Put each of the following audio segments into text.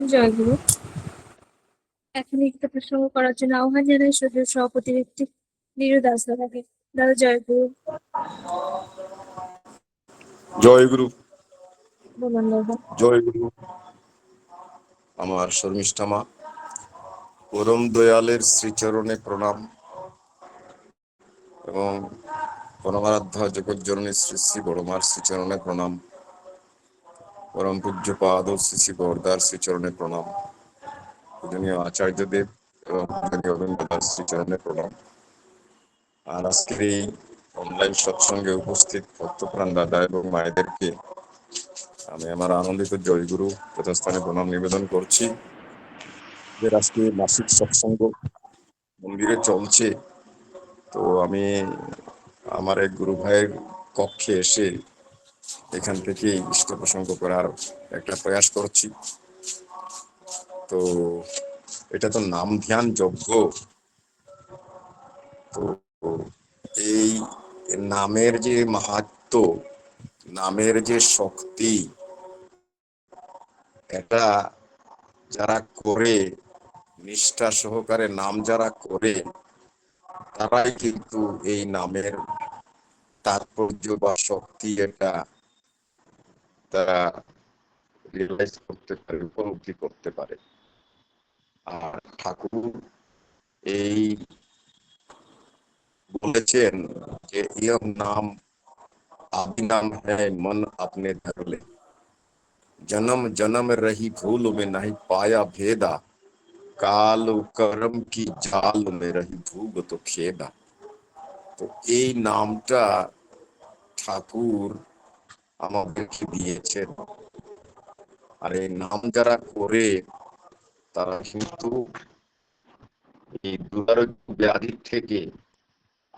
জয়গুরু। এখন একটা প্রসঙ্গ করার জন্য আহ্বান জানাই সদস্য সভাপতি ব্যক্তি নীরু দাস দাদাকে। দাদা জয়গুরু। জয়গুরু। বলুন দাদা। জয়গুরু। আমার শর্মিষ্ঠা মা, পরম দয়ালের শ্রীচরণে প্রণাম এবং পরমারাধ্য জগৎজননী শ্রী শ্রী বড়মার শ্রীচরণে প্রণাম, পরম পূজ্যপাদ শ্রী শ্রী বরদার শ্রীচরণে প্রণাম, পূজনীয় আচার্যদেব এবং পূজনীয় অরবিন্দার শ্রীচরণে প্রণাম। আর আজকের এই অনলাইন সৎসঙ্গে উপস্থিত ভক্তপ্রাণ দাদা এবং মায়েদেরকে আমি আমার আনন্দিত জয়গুরু যথাস্থানে প্রণাম নিবেদন করছি। আজকে মাসিক সৎসঙ্গ মন্দিরে চলছে, তো আমি আমার এক গুরু ভাইয়ের কক্ষে এসে এখান থেকে ইষ্ট প্রসঙ্গ করার একটা প্রয়াস করছি। তো এটা তো নাম ধ্যান যজ্ঞ, তো এই নামের যে মাহাত্ম্য, নামের যে শক্তি, এটা যারা করে, নিষ্ঠা সহকারে নাম যারা করে, তারাই কিন্তু এই নামের তাৎপর্য বা শক্তি এটা তারা রিয়েলাইজ করতে পারে, উপলব্ধি করতে পারে। আর ঠাকুর এই বলেছেন যে ইহ নাম আদি नाम है मन अपने धर ले, जन्म जन्म रही भूल में नहीं पाया भेदा, काल कर्म की जाल में रही भूग तो खेदा। তো এই নামটা ঠাকুর আমাদেরকে দিয়েছেন, আর এই নাম যারা করে তারা কিন্তু এই দুরারোগ্য ব্যাধি থেকে,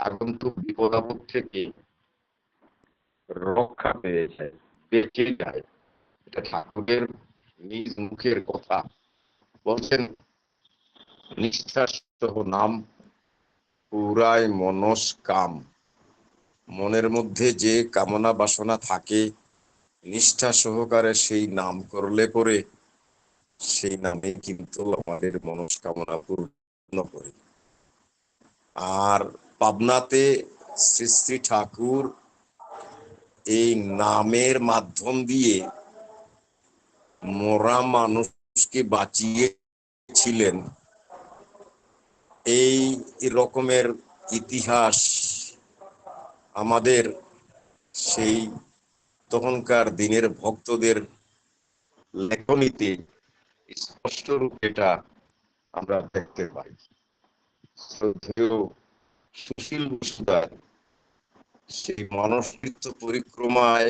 আগন্তুক বিপদ আপদ থেকে রক্ষা পেয়ে যায়, বেঁচে যায়। এটা ঠাকুরের নিজ মুখের কথা। বলছেন নিষ্ঠা সহ নাম পুরায় মনস কাম। মনের মধ্যে যে কামনা বাসনা থাকে, নিষ্ঠা সহকারে সেই নাম করলে পরে সেই নামে কিন্তু আমাদের মনস্কামনা পূর্ণ করে। আর পাবনাতে শ্রী শ্রী ঠাকুর এই নামের মাধ্যম দিয়ে মরা মানুষকে বাঁচিয়েছিলেন, এই রকমের ইতিহাস আমাদের সেই তখনকার দিনের ভক্তদের লেখনীতে স্পষ্ট রূপে এটা আমরা দেখতে পাই। শ্রদ্ধেয় সুশীল বসুদার সেই মানসিক পরিক্রমায়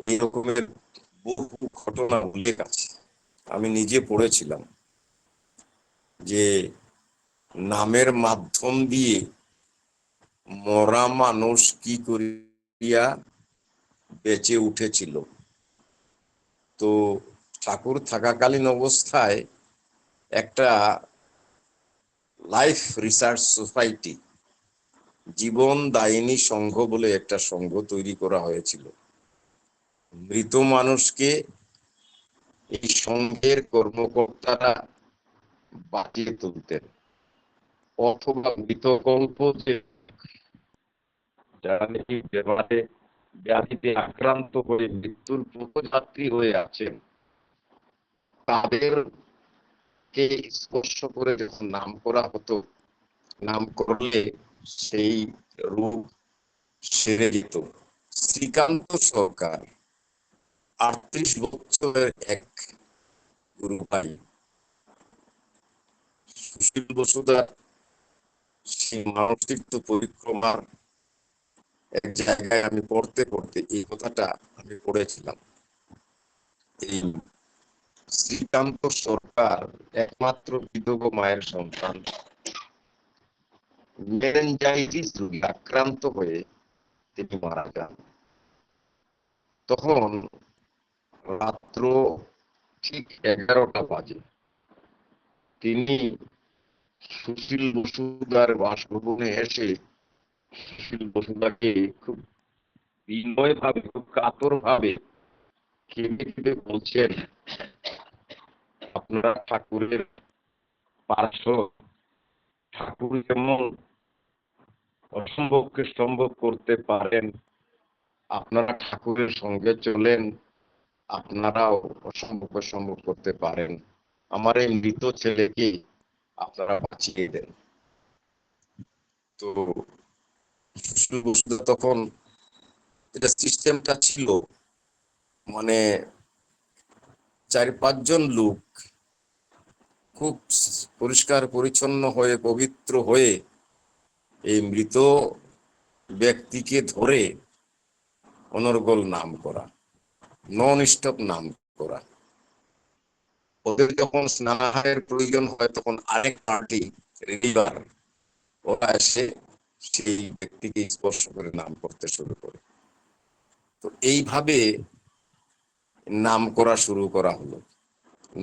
এই রকমের বহু ঘটনা উল্লেখ আছে। আমি নিজে পড়েছিলাম যে নামের মাধ্যম দিয়ে মরা মানুষ কি করিয়া বেঁচে উঠেছিল। তো ঠাকুর থাকাকালীন অবস্থায় একটা লাইফ রিসার্চ সোসাইটি, জীবন দায়িনী সংঘ বলে একটা সংঘ তৈরি করা হয়েছিল। মৃত মানুষকে এই সংঘের কর্মকর্তারা বাঁচিয়ে তুলতেন, অথবা মৃতকল্প যে যারা নাকি ব্যাধিতে আক্রান্ত হয়ে মৃত্যুর পথযাত্রী হয়ে আছেন, তাদেরকে স্পর্শ করে যখন নাম করা হতো, নাম করলে সেই রোগ সেরে দিত। শ্রীকান্ত সরকার 38 বছরের এক গুরু ভাই, সুশীল বসুদার সেই মানসিক পরিক্রমার এক জায়গায় আমি পড়তে পড়তে এই কথাটা আমি পড়েছিলাম। এই শ্রীকান্ত সরকার একমাত্র বিধবা মায়ের সন্তান, মেনিনজাইটিস রোগে আক্রান্ত হয়ে তিনি মারা যান। তখন রাত্র ঠিক 11টা বাজে। তিনি সুশীল বসুদার বাসভবনে এসে সুশীল বসুদাকে খুব বিনয় ভাবে, খুব কাতর ভাবে কেঁদে কেঁদে বলছেন, আপনারা ঠাকুরের পার্শ্ব, ঠাকুর যেমন অসম্ভবকে সম্ভব করতে পারেন, আপনারা ঠাকুরের সঙ্গে চলেন, আপনারাও অসম্ভবকে সম্ভব করতে পারেন। আমার এই মৃত ছেলেকে আপনারা বাঁচিয়ে দেন। তো সুশীল বসুদেব তখন, এটা সিস্টেমটা ছিল, মানে 4-5 জন লোক খুব পরিষ্কার পরিচ্ছন্ন হয়ে, পবিত্র হয়ে এই মৃত ব্যক্তিকে ধরে অনর্গল নাম করা, নন স্টপ নাম করা। ওদের যখন স্নানাহারের প্রয়োজন হয় তখন আরেক পার্টি রেগুলার ওরা এসে সেই ব্যক্তিকে স্পর্শ করে নাম করতে শুরু করে। তো এইভাবে নাম করা শুরু করা হলো।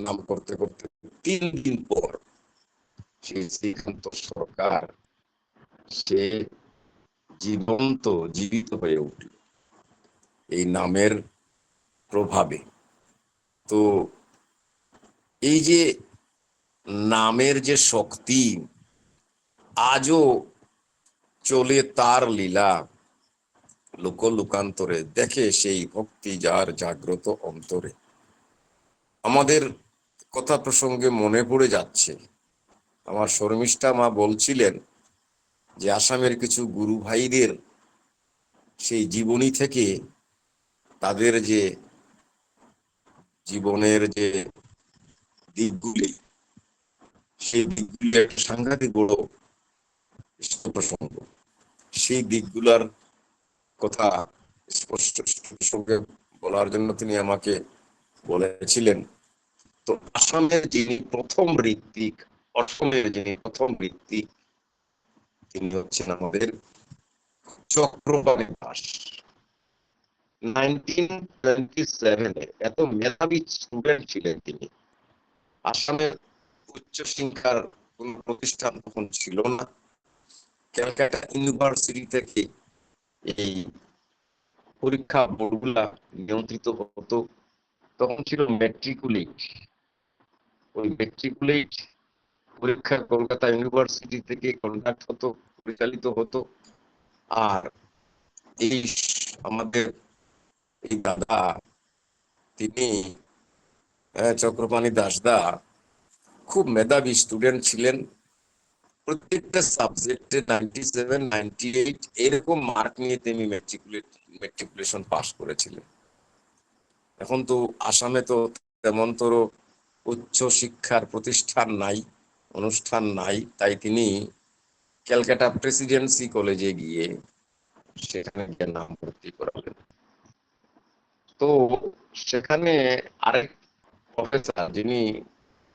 নাম করতে করতে 3 দিন পর সেই শ্রীকান্ত সরকার সে জীবিত হয়ে উঠল এই নামের প্রভাবে। তো এই যে নামের যে শক্তি, আজও চলে তার লীলা, লোকান্তরে দেখে সেই ভক্তি যার জাগ্রত অন্তরে। আমাদের কথা প্রসঙ্গে মনে পড়ে যাচ্ছে, আমার শর্মিষ্ঠা মা বলছিলেন যে আসামের কিছু গুরু ভাইদের সেই জীবনী থেকে তাদের যে জীবনের যে দিকগুলি, সেই দিকগুলি একটা সাংঘাতিক বড় প্রসঙ্গ। সেই দিকগুলার কথা স্পষ্ট সঙ্গে বলার জন্য তিনি আমাকে বলেছিলেন। তো আসামের যিনি প্রথম ঋত্বিক, অসমের যিনি প্রথম ঋত্বিক, তিনি হচ্ছেন আমাদের চক্রপাণি দাস। 1927 এত মেধাবী স্টুডেন্ট ছিলেন তিনি। আসামের উচ্চ শিক্ষার কোন প্রতিষ্ঠান তখন ছিল না। ক্যালকাটা ইউনিভার্সিটি থেকে এই পরীক্ষা বোর্ডগুলা নিয়ন্ত্রিত হতো। তখন ছিল ম্যাট্রিকুলেট। ওই ম্যাট্রিকুলেট পরীক্ষা কলকাতা ইউনিভার্সিটি থেকে কন্ডাক্ট হতো, পরিচালিত হতো। আর এই আমাদের এই দাদা, তিনি চক্রপাণি দাসদা খুব মেধাবী স্টুডেন্ট ছিলেন। প্রত্যেকটা সাবজেক্টে 97, 98 এরকম মার্ক নিয়ে তিনি ম্যাট্রিকুলেশন পাস করেছিলেন। এখন তো আসামে তো তেমন তোর উচ্চ শিক্ষার প্রতিষ্ঠান নাই, অনুষ্ঠান নাই, তাই তিনি ক্যালকাটা প্রেসিডেন্সি কলেজে গিয়ে সেখানে গিয়ে নাম ভর্তি করালেন। তো সেখানে আরেক প্রফেসর, যিনি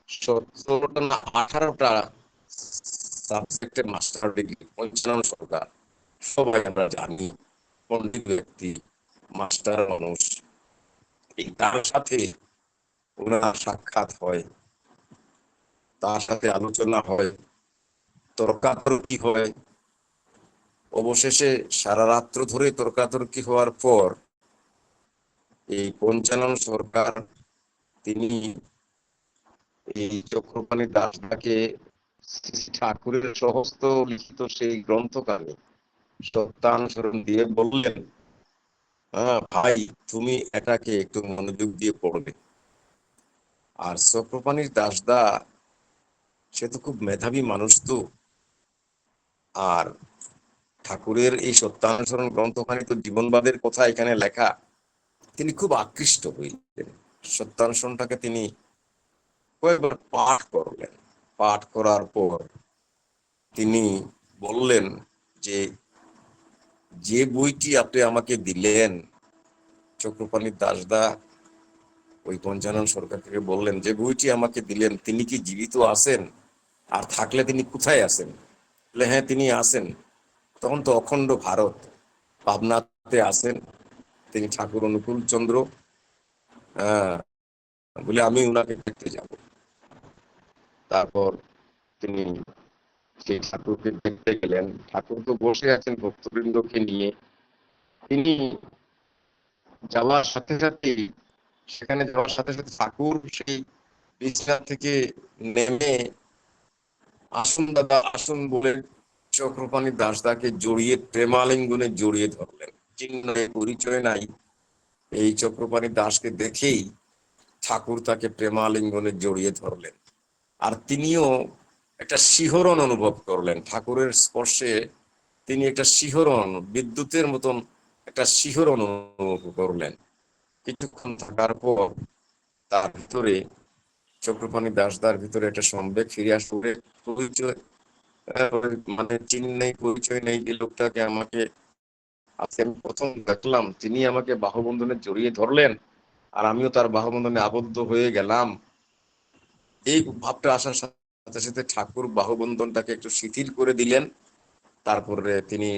17টা না 18টা সাবজেক্টের মাস্টার ডিগ্রি, পঞ্চানন সরকার, সবাই আমরা জানি পণ্ডিত ব্যক্তি, মাস্টার মানুষ। এই তার সাথে ওনার সাক্ষাৎ হয়, তার সাথে আলোচনা হয়, তর্কাতর্কি হয়। অবশেষে সারা রাত্র ধরে তর্কাতর্কি হওয়ার পর এই পঞ্চানন সরকার তিনি এই চক্রপাণি দাসদাকে ঠাকুরের সহস্ত লিখিত সেই গ্রন্থকারে সত্যানুসরণ দিয়ে বললেন, হ্যাঁ ভাই, তুমি এটাকে একটু মনোযোগ দিয়ে পড়বে। আর চক্রপাণি দাসদা সে তো খুব মেধাবী মানুষ তো, আর ঠাকুরের এই সত্যানুসরণ গ্রন্থখানি তো জীবনবাদের কথা এখানে লেখা। তিনি খুব আকৃষ্ট হইলেন। সত্যানুসরণটাকে তিনি কয়েকবার পাঠ করলেন। পাঠ করার পর তিনি বললেন যে যে বইটি আপনি আমাকে দিলেন, চক্রপাণি দাসদা ওই পঞ্চানন সরকারকে বললেন, যে বইটি আমাকে দিলেন তিনি কি জীবিত আছেন? আর থাকলে তিনি কোথায় আছেন? বলে হ্যাঁ তিনি আছেন। তখন তো অখণ্ড ভারত, পাবনাতে আছেন তিনি, ঠাকুর অনুকূল চন্দ্র। বলে আমি উনাকে দেখতে যাব। তারপর তিনি সেই ঠাকুরকে দেখতে গেলেন। ঠাকুর তো বসে আছেন ভক্তবৃন্দকে নিয়ে। তিনি যাওয়ার সাথে সাথে, সেখানে যাওয়ার সাথে সাথে ঠাকুর সেই বিছানা থেকে নেমে আসুন দাদা আসুন বলে চক্রপাণি দাসদাকে জড়িয়ে প্রেমালিঙ্গনে জড়িয়ে ধরলেন। চিহ্ন নেই, পরিচয় নাই, এই চক্রপাণি দাসকে দেখেই ঠাকুর তাকে প্রেমালিঙ্গনে জড়িয়ে ধরলেন। আর তিনিও একটা শিহরণ অনুভব করলেন ঠাকুরের স্পর্শে। তিনি একটা শিহরণ, বিদ্যুতের মতন একটা শিহরণ অনুভব করলেন। কিছুক্ষণ থাকার পর তার ভিতরে, চক্রপাণি দাসদার ভিতরে একটা সম্বেগ ফিরে আসলে। পরিচয় মানে চিহ্ন নেই, পরিচয় নেই, যে লোকটাকে আমাকে আজকে আমি প্রথম দেখলাম, তিনি আমাকে বাহুবন্ধনে জড়িয়ে ধরলেন আর আমিও তার বাহুবন্ধনে আবদ্ধ হয়ে গেলাম। এই ভাবটা আসার সাথে সাথে ঠাকুর বাহুবন্ধনটাকে একটু শিথিল করে দিলেন। তারপরে তিনি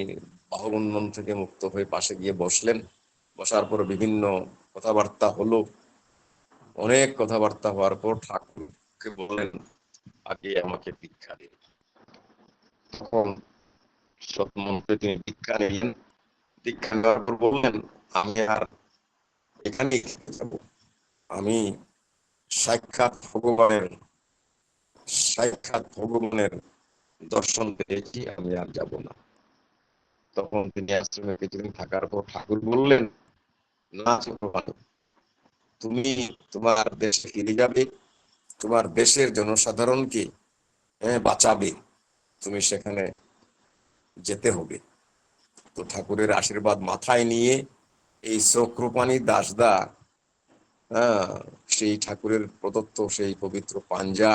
বাহুবন্ধন থেকে মুক্ত হয়ে পাশে গিয়ে বসলেন। বসার পর বিভিন্ন কথাবার্তা হলো। অনেক কথাবার্তা হওয়ার পর ঠাকুরকে বললেন, আগে আমাকে দীক্ষা দিন। তখন সৎমন্ত্রে তিনি দীক্ষা নিলেন। দীক্ষা নেওয়ার পর বললেন, আমি আর এখানেই থেকে যাবো। আমি সাক্ষাৎ ভগবানের সাক্ষাৎ ভগবানের দর্শন পেয়েছি, আমি আর যাব না। তখন তিনি আশ্রমে কিছুদিন থাকার পর ঠাকুর বললেন, না চক্রপাণি, তুমি তোমার দেশে ফিরে যাবে, তোমার দেশের জনসাধারণকে বাঁচাবে, তুমি সেখানে যেতে হবে। তো ঠাকুরের আশীর্বাদ মাথায় নিয়ে এই চক্রপাণি দাসদা সেই ঠাকুরের প্রদত্ত সেই পবিত্র পাঞ্জা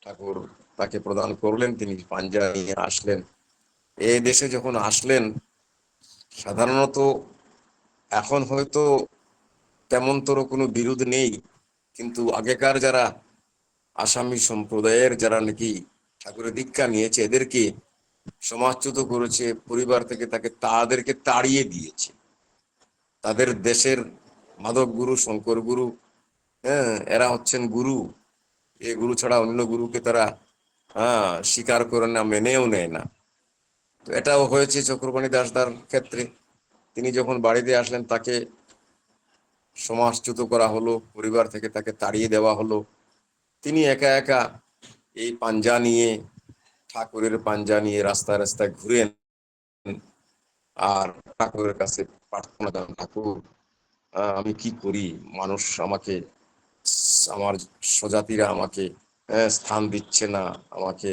ঠাকুর তাকে প্রদান করলেন। তিনি পাঞ্জা নিয়ে আসলেন। এই দেশে যখন আসলেন, সাধারণত এখন হয়তো তেমন তোর কোনো বিরোধ নেই, কিন্তু আগেকার যারা আসামি সম্প্রদায়ের যারা নাকি ঠাকুরের দীক্ষা নিয়েছে, এদেরকে সমাজচ্যুত করেছে, পরিবার থেকে তাদেরকে তাড়িয়ে দিয়েছে। তাদের দেশের মাধব গুরু, শঙ্কর গুরু, এরা হচ্ছেন গুরু। এই গুরু ছাড়া অন্য গুরুকে তারা স্বীকার করে না, মেনেও নেয় না। তো এটাও হয়েছে চক্রপাণি দাসদার ক্ষেত্রে। তিনি যখন বাড়িতে আসলেন, তাকে সমাজচ্যুত করা হলো, পরিবার থেকে তাকে তাড়িয়ে দেওয়া হলো। তিনি একা একা এই পাঞ্জা নিয়ে, ঠাকুরের পাঞ্জা নিয়ে রাস্তায় রাস্তায় ঘুরেন আর ঠাকুরের কাছে প্রার্থনা জানান, ঠাকুর আমি কি করি, মানুষ আমাকে, আমার স্বজাতিরা আমাকে স্থান দিচ্ছে না, আমাকে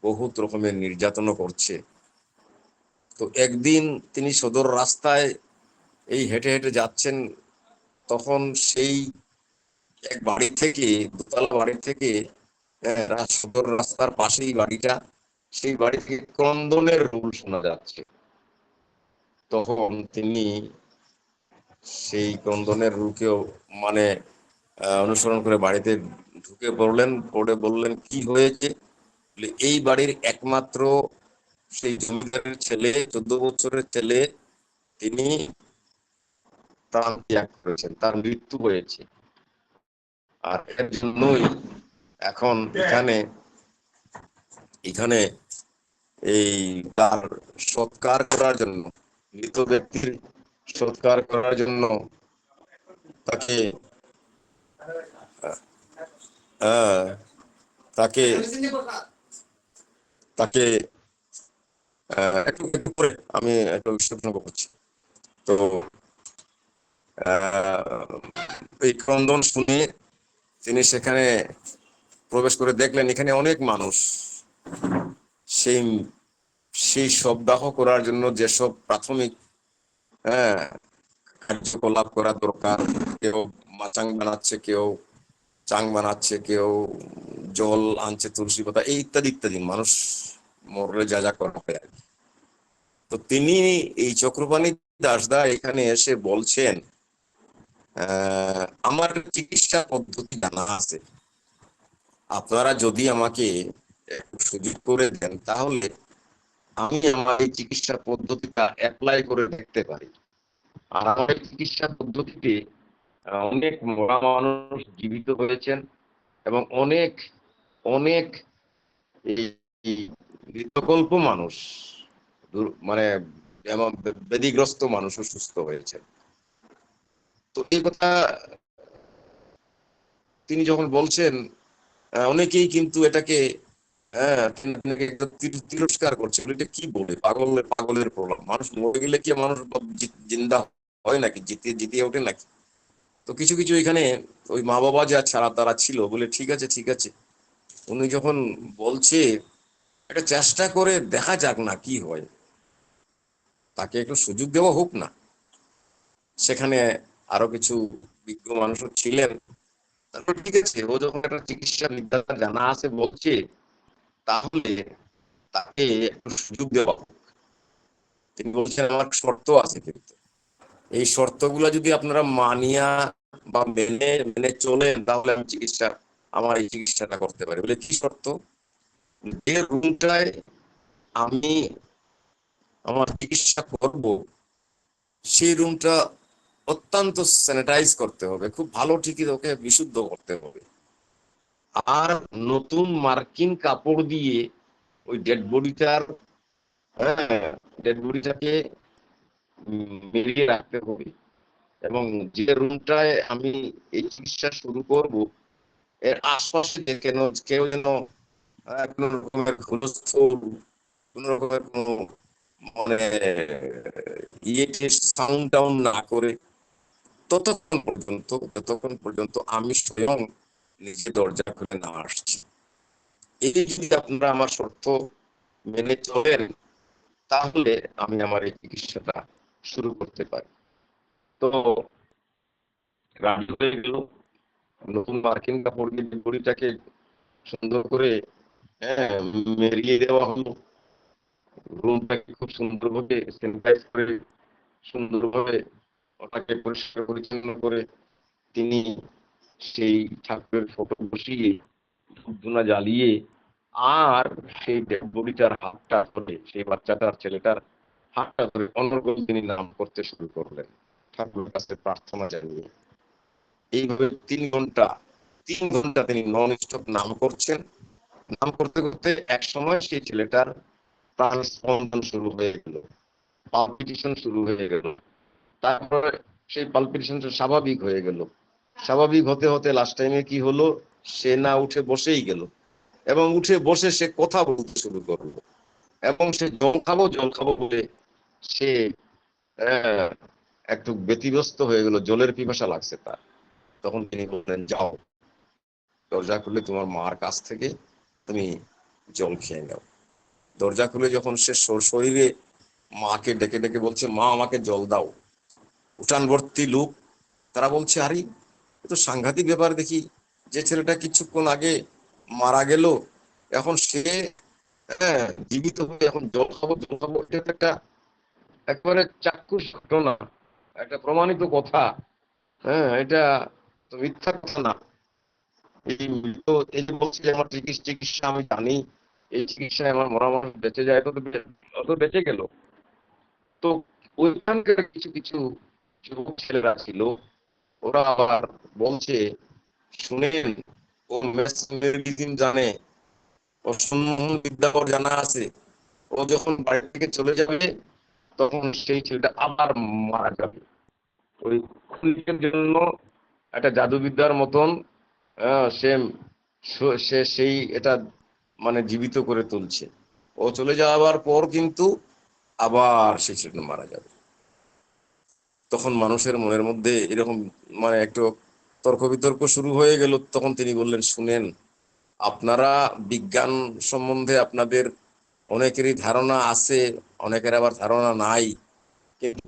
বহুত রকমের নির্যাতন করছে। তো একদিন তিনি সদর রাস্তায় এই হেঁটে হেঁটে যাচ্ছেন, তখন সেই এক বাড়ি থেকে, দোতলা বাড়ি থেকে, সদর রাস্তার পাশেই বাড়িটা, সেই বাড়ি থেকে ক্রন্দনের রোল শোনা যাচ্ছে। তখন তিনি সেই ক্রন্দনের রুলকেও মানে অনুসরণ করে বাড়িতে ঢুকে পড়লেন। পড়ে বললেন, কি হয়েছে? এই বাড়ির একমাত্র সেই জমিদারের ছেলে, 14 বছরের ছেলে, তিনি প্রাণ ত্যাগ করেছেন, তার মৃত্যু হয়েছে। আর এর জন্যই এখন এখানে এখানে এই তার সৎকার করার জন্য, মৃত ব্যক্তির সৎকার করার জন্য তাকে আহ, তাকে তাকে একটু একটু করে আমি একটু বিশেষজ্ঞ করছি। তো এই ক্রন্দন শুনে তিনি সেখানে প্রবেশ করে দেখলেন এখানে অনেক মানুষ। সেই সেই শবদাহ করার জন্য যেসব প্রাথমিক হ্যাঁ কার্যকলাপ করা দরকার, কেউ মাচাং বানাচ্ছে, কেউ চাং বানাচ্ছে, কেউ জল আনছে, তুলসী পাতা, এই ইত্যাদি ইত্যাদি, মানুষ মরলে যা যা করা হয় আর কি। তো তিনি এই চক্রপাণি দাসদা এখানে এসে বলছেন, আমার চিকিৎসা পদ্ধতি জানা আছে, আপনারা যদি আমাকে একটু সুযোগ করে দেন, তাহলে আমি আমার এই চিকিৎসা পদ্ধতিটা অ্যাপ্লাই করে দেখতে পারি। আর আমার এই চিকিৎসা পদ্ধতিতে অনেক মরা মানুষ জীবিত হয়েছেন এবং অনেক অনেক এই মৃতকল্প মানুষ, মানে ব্যাধিগ্রস্ত মানুষও সুস্থ হয়েছে। তো এই কথা তিনি যখন বলছেন, অনেকেই কিন্তু এটাকে তিরস্কার করছে, এটা কি বলে, পাগলের পাগলের প্রলাপ, মানুষ মরে গেলে কি মানুষ জিন্দা হয় নাকি, জিতে জিতে ওঠে নাকি? তো কিছু কিছু এখানে ওই মা বাবা যা ছাড়া তারা ছিল বলে ঠিক আছে ঠিক আছে, উনি যখন বলছে একটা চেষ্টা করে দেখা যাক না কি হয়, তাকে একটু সুযোগ দেওয়া হোক না। সেখানে আরো কিছু বিজ্ঞ মানুষও ছিলেন। তারপর ঠিক আছে, ও যখন একটা চিকিৎসা বিদ্যা জানা আছে বলছে, তাহলে তাকে একটু সুযোগ দেওয়া হোক। তিনি বলছেন আমার শর্ত আছে, কিন্তু এই শর্তগুলা যদি আপনারা মানিয়া বা মেনে মেনে চলেন, তাহলে আমি আমার এই চিকিৎসাটা করতে পারি। বলে কি শর্ত? যে রুমটায় আমি আমার চিকিৎসা করব, সেই রুমটা অত্যন্ত স্যানিটাইজ করতে হবে, খুব ভালো ঠিকই ওকে বিশুদ্ধ করতে হবে, আর নতুন মার্কিন কাপড় দিয়ে ওই ডেড বডিটাকে মেরিয়ে রাখতে হবে। এবং যে রুমটায় আমি এই চিকিৎসা শুরু করব, এর আশপাশে কেউ যেন কোন রকমের হুলস্থুল, কোন রকমের কোন মানে সাউন্ড টাউন না করে, যতক্ষণ পর্যন্ত আমি স্বয়ং নিজে দরজা খুলে না আসছি। এই যদি আপনারা আমার শর্ত মেনে চলেন, তাহলে আমি আমার এই চিকিৎসাটা শুরু করতে পারি। তো রাজি হয়ে গেল। নতুন মার্কিন কাপড় দিয়ে বড়িটাকে সুন্দর করে মেরিয়ে দেওয়া হলো। রুমটাকে খুব সুন্দরভাবে স্যানিটাইজ করে, সুন্দরভাবে ওটাকে পরিষ্কার পরিচ্ছন্ন করে, তিনি সেই ঠাকুরের ফটো বসিয়ে ধূপধুনা জ্বালিয়ে, আর সেই ডেড বডিটার হাতটা ধরে, সেই বাচ্চাটার ছেলেটার হাতটা ধরে অনর্গল তিনি নাম করতে শুরু করলেন, ঠাকুরের কাছে প্রার্থনা জানিয়ে। এইভাবে 3 ঘন্টা তিনি নন স্টপ নাম করছেন। নাম করতে করতে এক সময় সেই ছেলেটার প্রাণ স্পন্দন শুরু হয়ে গেল, পালপিটেশন শুরু হয়ে গেল। তারপরে সেই পালপিটেশনটা স্বাভাবিক হয়ে গেল। স্বাভাবিক হতে হতে লাস্ট টাইমে কি হলো, সে না উঠে বসেই গেল, এবং উঠে বসে সে কথা বলতে শুরু করলো, এবং সে জল খাবো বলে সে একটু ব্যতিব্যস্ত হয়ে গেল, জলের পিপাসা লাগছে তার। তখন তিনি বললেন, যাও, দরজা খুলে তোমার মার কাছ থেকে তুমি জল খেয়ে নাও। দরজা খুলে যখন সে শরীরে মাকে ডেকে ডেকে বলছে, মা আমাকে জল দাও, উঠান ভর্তি লোক। তারা বলছে, আরে এ তো সাংঘাতিক ব্যাপার দেখি, যে ছেলেটা কিছুক্ষণ আগে মারা গেল, এখন সে জীবিত হয়ে এখন জল খাবো, এটা তো একটা একেবারে চাক্ষুষ ঘটনা, একটা প্রমাণিত কথা। এটা তো মিথ্যা কথা না। এই মৃত, এই যে বলছি যে আমার চিকিৎসা আমি জানি, এই চিকিৎসায় আমার মরা মানুষ বেঁচে যায়, তো বেঁচে গেল। তো ওইখানকার কিছু কিছু যুবক ছেলেরা ছিল, ওরা আবার বলছে, শুনেন, ও মেডিসিন জানে, ও সম্মোহন বিদ্যা ওর জানা আছে, ও যখন বাড়ি থেকে চলে যাবে, তখন সেই ছেলেটা আবার মারা যাবে। ওই ক্ষণিকের জন্য একটা জাদুবিদ্যার মতন সে সে সেই এটা মানে জীবিত করে তুলছে। ও চলে যাওয়ার পর কিন্তু আবার সেই ছেলেটা মারা যাবে। তখন মানুষের মনের মধ্যে এরকম মানে একটু তর্ক বিতর্ক শুরু হয়ে গেল। তখন তিনি বললেন, শুনেন, আপনারা বিজ্ঞান সম্বন্ধে আপনাদের অনেকেরই ধারণা আছে, অনেকের আবার ধারণা নাই, কিন্তু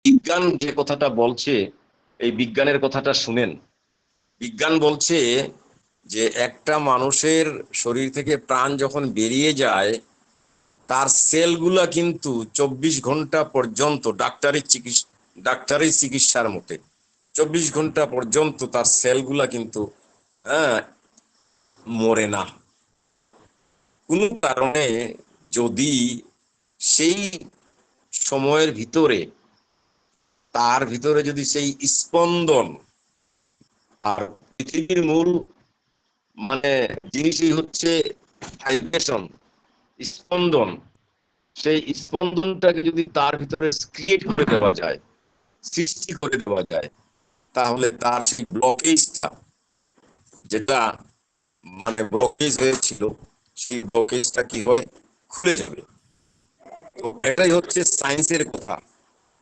বিজ্ঞান যে কথাটা বলছে, এই বিজ্ঞানের কথাটা শুনেন। বিজ্ঞান বলছে যে একটা মানুষের শরীর থেকে প্রাণ যখন বেরিয়ে যায়, তার সেলগুলা কিন্তু 24 ঘন্টা পর্যন্ত, ডাক্তারি চিকিৎসার মতে 24 ঘন্টা পর্যন্ত তার সেলগুলা কিন্তু হ্যাঁ মরে না। কোনো কারণে যদি সেই সময়ের ভিতরে, তার ভিতরে যদি সেই স্পন্দন, আর পৃথিবীর মূল মানে জিনিসই হচ্ছে ভাইব্রেশন, স্পন্দন, সেই স্পন্দনটাকে যদি তার ভিতরে ক্রিয়েট করে দেওয়া যায়, সৃষ্টি করে দেওয়া যায়, তাহলে তার সেই ব্লকেজটা যেটা মানে ব্লকেজ হয়েছিল, সেই ব্লকেজটা কি হয়, খুলে যাবে। তো এটাই হচ্ছে সায়েন্সের কথা।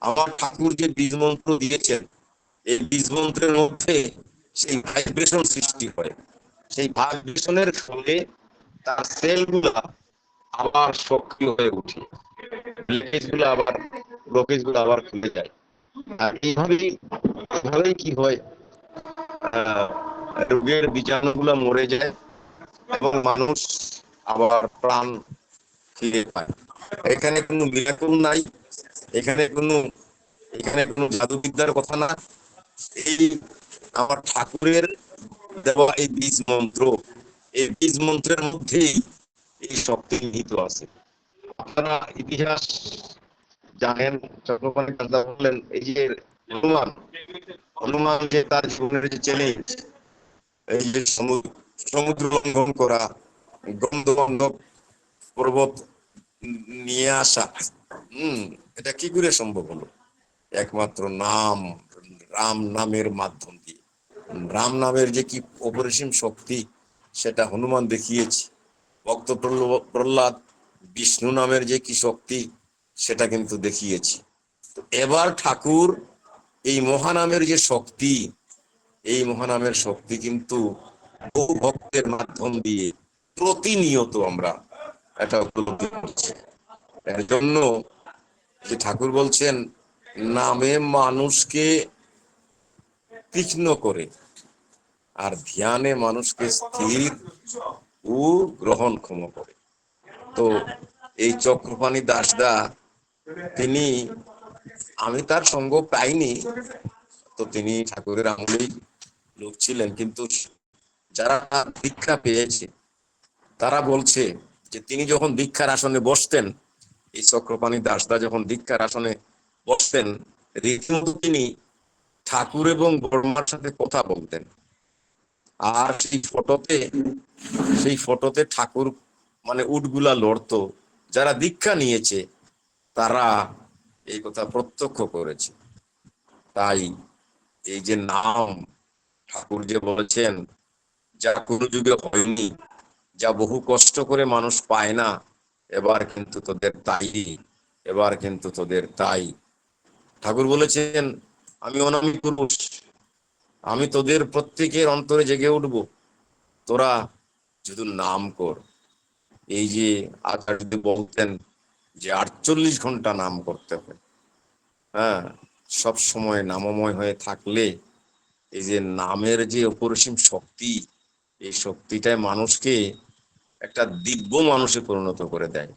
আমার ঠাকুর যে বীজ মন্ত্র দিয়েছেন, এই বীজ মন্ত্রের মধ্যে সেই ভাইব্রেশন সৃষ্টি হয়। সেই ভাইব্রেশনের ফলে তার সেলগুলা আবার সক্রিয় হয়ে ওঠে, ব্লকেজ গুলো আবার খুলে যায়। আর এইভাবেই কি হয়, আহ, রোগের বীজাণুগুলো মরে যায় এবং মানুষ আবার প্রাণ ফিরে পায়। এখানে কোনো মিরাকল নাই, এখানে কোনো এখানে কোনো জাদুবিদ্যার কথা না। এই আমার ঠাকুরের দেওয়া এই বীজ মন্ত্র, এই বীজ মন্ত্রের মধ্যেই এই শক্তি নিহিত আছে। আপনারা ইতিহাস জানেন, চক্রপাণি দাদা বললেন, এই যে হনুমান হনুমান যে তার জীবনের যে চ্যালেঞ্জ, এই যে সমুদ্র লঙ্ঘন করা, গন্ধ পর্বত নিয়ে আসা, এটা কি করে সম্ভব হলো? একমাত্র রাম নামের মাধ্যম দিয়ে। রাম নামের যে কি অপরিসীম শক্তি, সেটা হনুমান দেখিয়েছে। ভক্ত প্রহ্লাদ বিষ্ণু নামের যে কি শক্তি, সেটা কিন্তু দেখিয়েছি। তো এবার ঠাকুর এই মহানামের যে শক্তি, এই মহানামের শক্তি কিন্তু বহু ভক্তের মাধ্যম দিয়ে প্রতিনিয়ত আমরা এটা উপলব্ধি করছি। এর জন্য যে ঠাকুর বলছেন, নামে মানুষকে তীক্ষ্ণ করে আর ধ্যানে মানুষকে স্থির ও গ্রহণক্ষম করে। তো এই চক্রপাণি দাসদা, তিনি, আমি তার সঙ্গ পাইনি, তো তিনি ঠাকুরের আঙুলেই লোক ছিলেন, কিন্তু যারা দীক্ষা পেয়েছে তারা বলছে যে তিনি যখন দীক্ষার আসনে বসতেন, এই চক্রপাণি দাসদা যখন দীক্ষার আসনে বসতেন, রীতিমতো তিনি ঠাকুর এবং বর্মার সাথে কথা বলতেন। আর সেই ফটোতে ঠাকুর মানে উটগুলা লড়তো। যারা দীক্ষা নিয়েছে তারা এই কথা প্রত্যক্ষ করেছে। তাই এই যে নাম, ঠাকুর যে বলেছেন, যা কোনো যুগে হয়নি, যা বহু কষ্ট করে মানুষ পায় না, এবার কিন্তু তোদের তাই। ঠাকুর বলেছেন, আমি অনামী পুরুষ, আমি তোদের প্রত্যেকের অন্তরে জেগে উঠব, তোরা শুধু নাম কর। এই যে আচার্য বলতেন যে 48 ঘন্টা নাম করতে হয়, হ্যাঁ, সব সময় নামময় হয়ে থাকলে এই যে নামের যে অপরিসীম শক্তি, এই শক্তিটাই মানুষকে একটা দিব্য মানুষে পরিণত করে দেয়।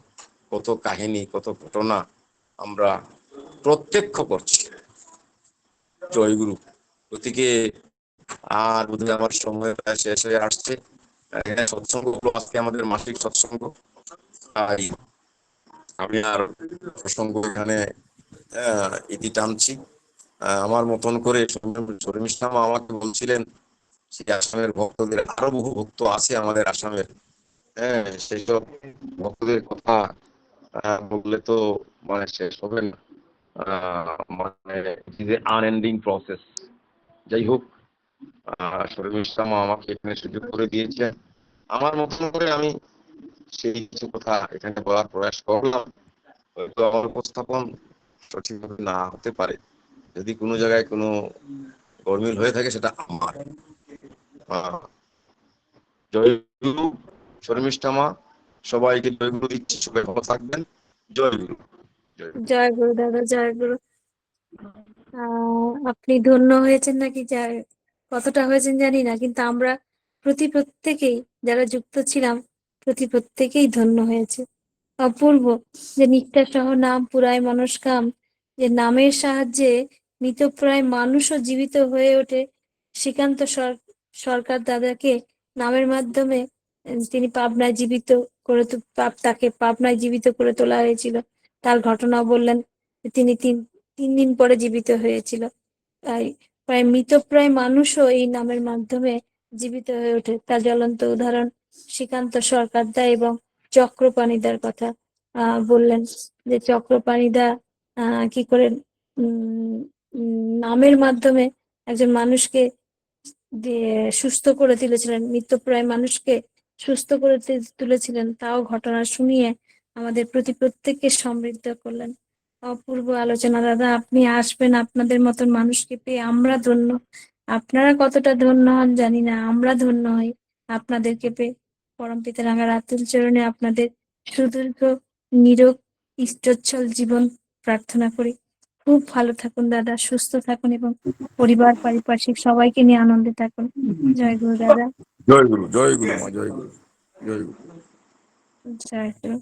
কত কাহিনী, কত ঘটনা আমরা প্রত্যক্ষ করছি। জয়গুরু। গতিকে আর বোধহয় আমার সময় প্রায় শেষ হয়ে আসছে। এখানে সৎসঙ্গ হলো আজকে আমাদের মাসিক সৎসঙ্গ। তাই আমি আর প্রসঙ্গ এখানে ইতি টানছি। আমার মতন করে শরীম ইসলাম আমাকে বলছিলেন, সেই আসামের ভক্তদের, আরো বহু ভক্ত আছে আমাদের আসামের, হ্যাঁ, সেই সব ভক্তদের কথা বললে তো মানে শেষ হবে না। মানে আনএন্ডিং প্রসেস। যাই হোক, শরীর ইসলাম আমাকে এখানে সুযোগ করে দিয়েছেন, আমার মতন করে আমি সেই কিছু কথা এখানে বলার প্রয়াস করলাম। হয়তো আমার উপস্থাপন সঠিকভাবে না হতে পারে, যদি কোনো জায়গায় কোনো গরমিল হয়ে থাকে সেটা আমার। জয় গুরু। শর্মিষ্ঠামা, সবাইকে জয় গুরু দিচ্ছি, সবাই ভালো থাকবেন। জয় গুরু। জয় গুরু। জয় গুরু দাদা, জয় গুরু। আপনি ধন্য হয়েছেন নাকি কতটা হয়েছেন জানি না, কিন্তু আমরা প্রত্যেকেই যারা যুক্ত ছিলাম, প্রত্যেকেই ধন্য হয়েছে। অপূর্ব যে নিষ্ঠা সহ নাম পুরায় মনস্কাম, যে নামের সাহায্যে মৃতপ্রায় মানুষও জীবিত হয়ে ওঠে। শ্রীকান্ত সরকার দাদাকে নামের মাধ্যমে তিনি পাবনায় জীবিত তাকে পাবনায় জীবিত করে তোলা হয়েছিল। তার ঘটনা বললেন, তিনি তিন দিন পরে জীবিত হয়েছিল। তাই প্রায় মৃতপ্রায় মানুষও এই নামের মাধ্যমে জীবিত হয়ে ওঠে। তার জ্বলন্ত উদাহরণ শ্রীকান্ত সরকারদা এবং চক্রপাণিদার কথা বললেন, যে চক্রপাণিদা কি করে নামের মাধ্যমে একজন মানুষকে সুস্থ করে তুলেছিলেন, মৃত্যুপ্রায় মানুষকে সুস্থ করে তুলেছিলেন, তাও ঘটনা শুনিয়ে আমাদের প্রত্যেককে সমৃদ্ধ করলেন। অপূর্ব আলোচনা দাদা, আপনি আসবেন, আপনাদের মতন মানুষকে পেয়ে আমরা ধন্য। আপনারা কতটা ধন্য হন জানি না, আমরা ধন্য হই আপনাদেরকে পেয়ে। পরমপিতা রাঙা রাতুল চরণে আপনাদের সুদীর্ঘ নিরোগ ইষ্টচ্ছল জীবন প্রার্থনা করি। খুব ভালো থাকুন দাদা, সুস্থ থাকুন এবং পরিবার পারিপার্শ্বিক সবাইকে নিয়ে আনন্দে থাকুন। জয় গুরু দাদা। জয় গুরু, জয় গুরু মা, জয় গুরু, জয় গুরু। জয় গুরু।